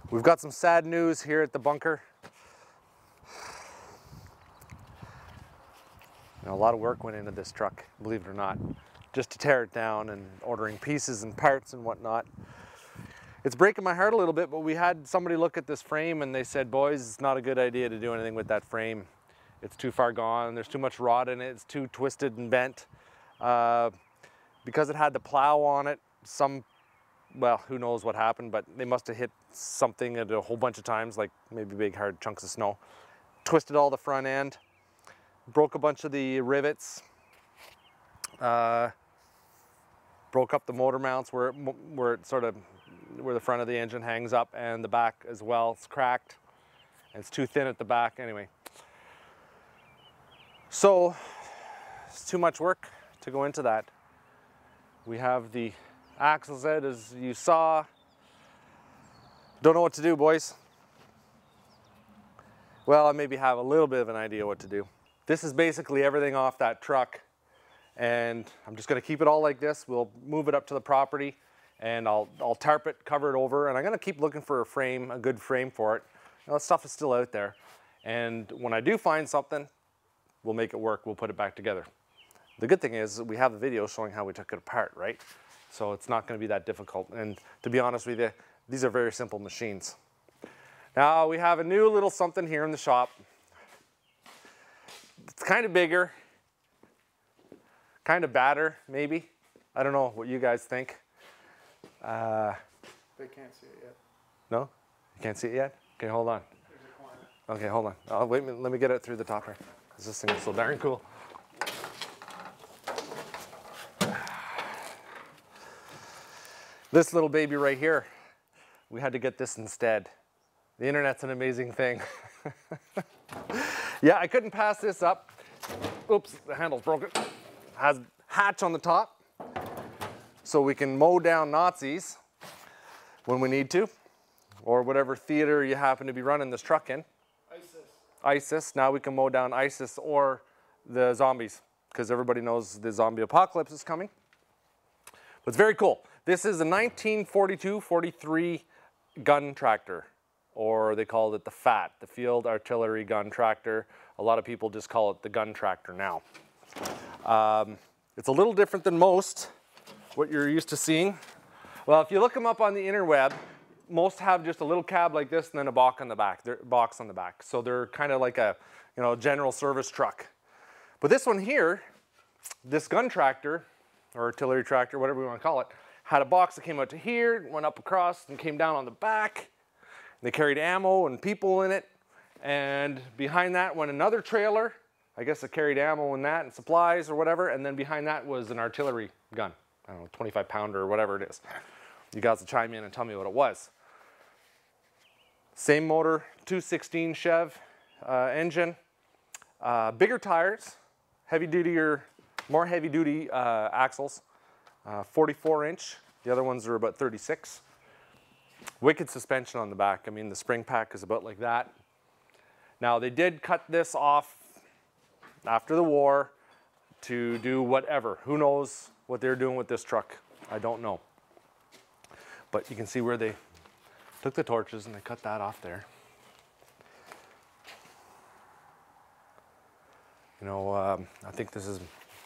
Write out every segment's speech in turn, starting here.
We've got some sad news here at the bunker. A lot of work went into this truck, believe it or not, just to tear it down and ordering pieces and parts and whatnot. It's breaking my heart a little bit, but we had somebody look at this frame and they said, boys, it's not a good idea to do anything with that frame. It's too far gone, there's too much rot in it, it's too twisted and bent. Because it had the plow on it, well, who knows what happened, but they must have hit something at a whole bunch of times, like maybe big hard chunks of snow. Twisted all the front end. Broke a bunch of the rivets, broke up the motor mounts where the front of the engine hangs up, and the back as well. It's cracked and it's too thin at the back anyway. So it's too much work to go into that. We have the axles out as you saw. Don't know what to do, boys. Well, I maybe have a little bit of an idea what to do. This is basically everything off that truck, and I'm just going to keep it all like this. We'll move it up to the property and I'll tarp it, cover it over, and I'm going to keep looking for a frame, a good frame for it. That stuff is still out there, and when I do find something, we'll make it work. We'll put it back together. The good thing is we have a video showing how we took it apart, right? So it's not going to be that difficult, and to be honest with you, these are very simple machines. Now we have a new little something here in the shop. It's kind of bigger, kind of badder, maybe. I don't know what you guys think. They can't see it yet. No? You can't see it yet? Okay, hold on. There's a corner. Okay, hold on. Wait a minute, let me get it through the top here, because this thing is so darn cool. This little baby right here, we had to get this instead. The internet's an amazing thing. Yeah, I couldn't pass this up. Oops, the handle's broken. Has hatch on the top, so we can mow down Nazis when we need to, or whatever theater you happen to be running this truck in. ISIS. Now we can mow down ISIS or the zombies, because everybody knows the zombie apocalypse is coming. But it's very cool. This is a 1942-43 gun tractor, or they called it the FAT, the Field Artillery Gun Tractor. A lot of people just call it the gun tractor now. It's a little different than most what you're used to seeing. Well, if you look them up on the interweb, most have just a little cab like this and then a box on the back. So they're kind of like a, general service truck. But this one here, this gun tractor, or artillery tractor, whatever we want to call it, had a box that came out to here, went up across and came down on the back. They carried ammo and people in it, and behind that went another trailer. I guess it carried ammo in that and supplies or whatever, and then behind that was an artillery gun. I don't know, 25 pounder or whatever it is. You guys will chime in and tell me what it was. Same motor, 216 Chev engine, bigger tires, more heavy duty axles, 44-inch. The other ones are about 36. Wicked suspension on the back. I mean, the spring pack is about like that. Now, they did cut this off after the war to do whatever. Who knows what they're doing with this truck? I don't know. But you can see where they took the torches and they cut that off there. I think this is,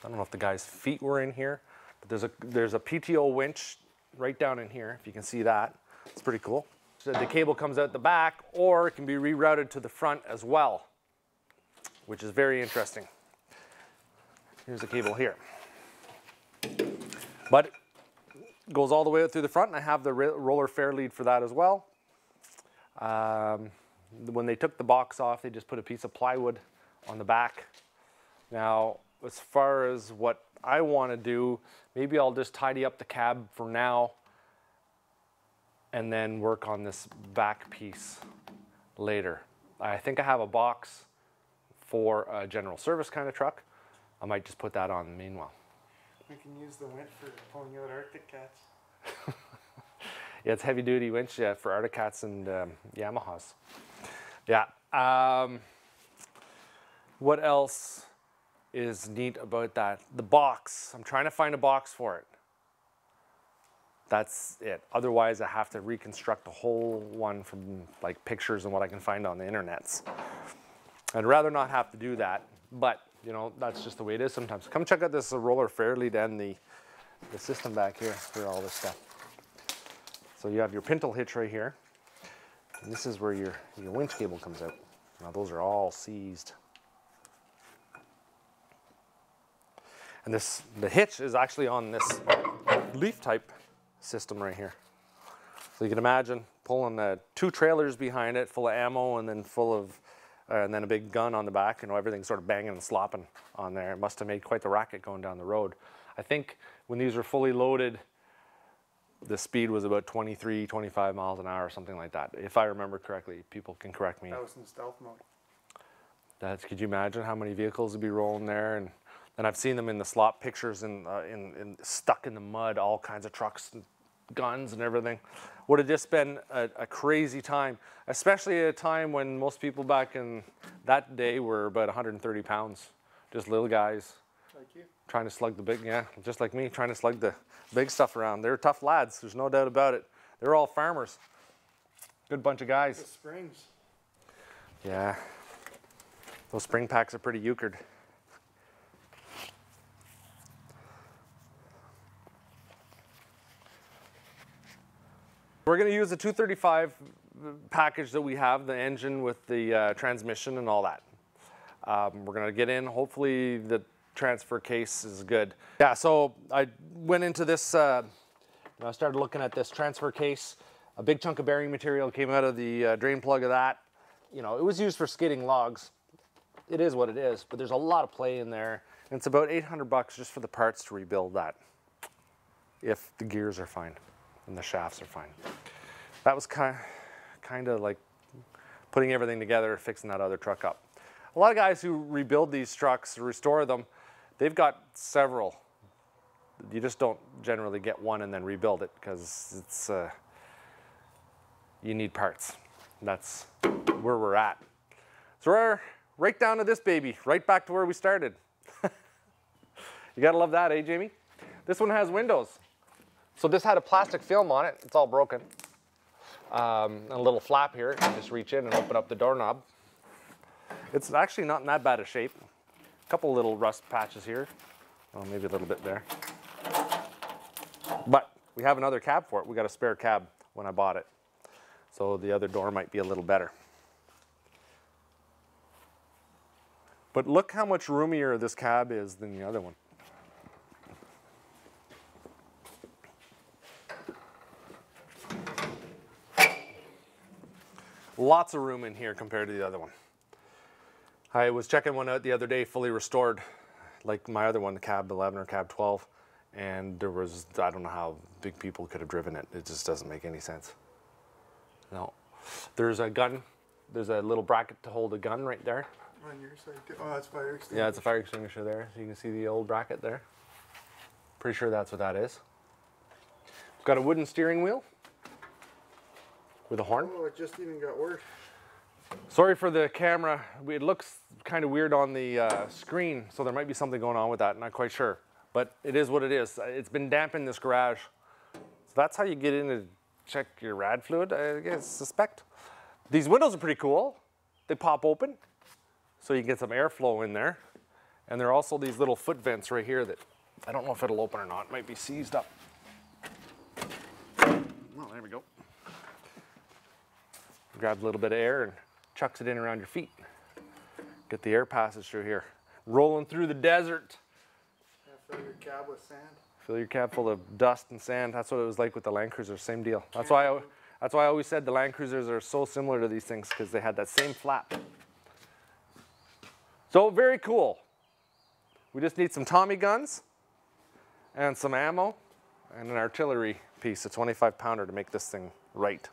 I don't know if the guy's feet were in here, but there's a Pto Winch right down in here, if you can see that. It's pretty cool. So the cable comes out the back, or it can be rerouted to the front as well, which is very interesting. Here's the cable here. But it goes all the way out through the front, and I have the roller fair lead for that as well. When they took the box off, they just put a piece of plywood on the back. Now, as far as what I want to do, maybe I'll just tidy up the cab for now and then work on this back piece later. I think I have a box for a general service kind of truck. I might just put that on meanwhile. We can use the winch for pulling out Arctic cats. Yeah, it's heavy duty winch for Arctic cats and Yamahas. Yeah. What else is neat about that? The box. I'm trying to find a box for it. That's it. Otherwise, I have to reconstruct the whole one from like pictures and what I can find on the internets. I'd rather not have to do that, but you know, that's just the way it is sometimes. Come check out this roller fairlead and the system back here for all this stuff. So you have your pintle hitch right here. And this is where your winch cable comes out. Now those are all seized. And the hitch is actually on this leaf type system right here. So you can imagine pulling 2 trailers behind it full of ammo and then and then a big gun on the back, you know, everything's sort of banging and slopping on there. It must have made quite the racket going down the road. I think when these were fully loaded, the speed was about 23, 25 miles an hour or something like that. If I remember correctly, people can correct me. That was in stealth mode. Could you imagine how many vehicles would be rolling there? And I've seen them in the slop pictures stuck in the mud, all kinds of trucks and guns and everything. Would have just been a crazy time, especially at a time when most people back in that day were about 130 pounds, just little guys. Like you. Trying to slug the big, yeah, just like me, trying to slug the big stuff around. They're tough lads, there's no doubt about it. They're all farmers. Good bunch of guys. The springs. Yeah, those spring packs are pretty euchred. We're going to use the 235 package that we have, the engine with the transmission and all that. We're going to get in, hopefully the transfer case is good. Yeah, so I went into this, I started looking at this transfer case. A big chunk of bearing material came out of the drain plug of that. You know, it was used for skidding logs. It is what it is, but there's a lot of play in there. And it's about 800 bucks just for the parts to rebuild that, if the gears are fine and the shafts are fine. That was kind of like putting everything together, fixing that other truck up. A lot of guys who rebuild these trucks, restore them, they've got several. You just don't generally get one and then rebuild it because it's you need parts. That's where we're at. So we're right down to this baby, right back to where we started. You gotta love that, eh, Jamie? This one has windows. So this had a plastic film on it. It's all broken. And a little flap here. You can just reach in and open up the doorknob. It's actually not in that bad a shape. A couple little rust patches here. Oh, maybe a little bit there. But we have another cab for it. We got a spare cab when I bought it. So the other door might be a little better. But look how much roomier this cab is than the other one. Lots of room in here compared to the other one. I was checking one out the other day, fully restored, like my other one, the Cab 11 or Cab 12, and there was, I don't know how big people could have driven it. It just doesn't make any sense. No. There's a gun. There's a little bracket to hold a gun right there. On your side too. Oh, that's fire extinguisher. Yeah, it's a fire extinguisher there. So you can see the old bracket there. Pretty sure that's what that is. We've got a wooden steering wheel with a horn. Oh, it just even got worse. Sorry for the camera. It looks kind of weird on the screen, so there might be something going on with that. Not quite sure, but it is what it is. It's been damp in this garage. So that's how you get in to check your rad fluid, I guess, suspect. These windows are pretty cool. They pop open, so you can get some airflow in there. And there are also these little foot vents right here that I don't know if it'll open or not. It might be seized up. Well, there we go. Grabs a little bit of air and chucks it in around your feet. Get the air passage through here. Rolling through the desert. Yeah, fill your cab with sand. Fill your cab full of dust and sand. That's what it was like with the Land Cruiser, same deal. That's why I always said the Land Cruisers are so similar to these things, because they had that same flap. So very cool. We just need some Tommy guns and some ammo and an artillery piece, a 25-pounder to make this thing right.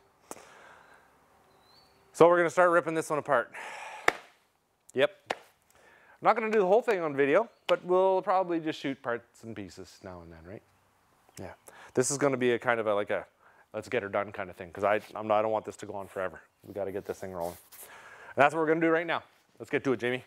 So we're gonna start ripping this one apart. Yep. I'm not gonna do the whole thing on video, but we'll probably just shoot parts and pieces now and then, right? Yeah. This is gonna be a kind of like a let's get her done kind of thing, because I don't want this to go on forever. We gotta get this thing rolling. And that's what we're gonna do right now. Let's get to it, Jamie.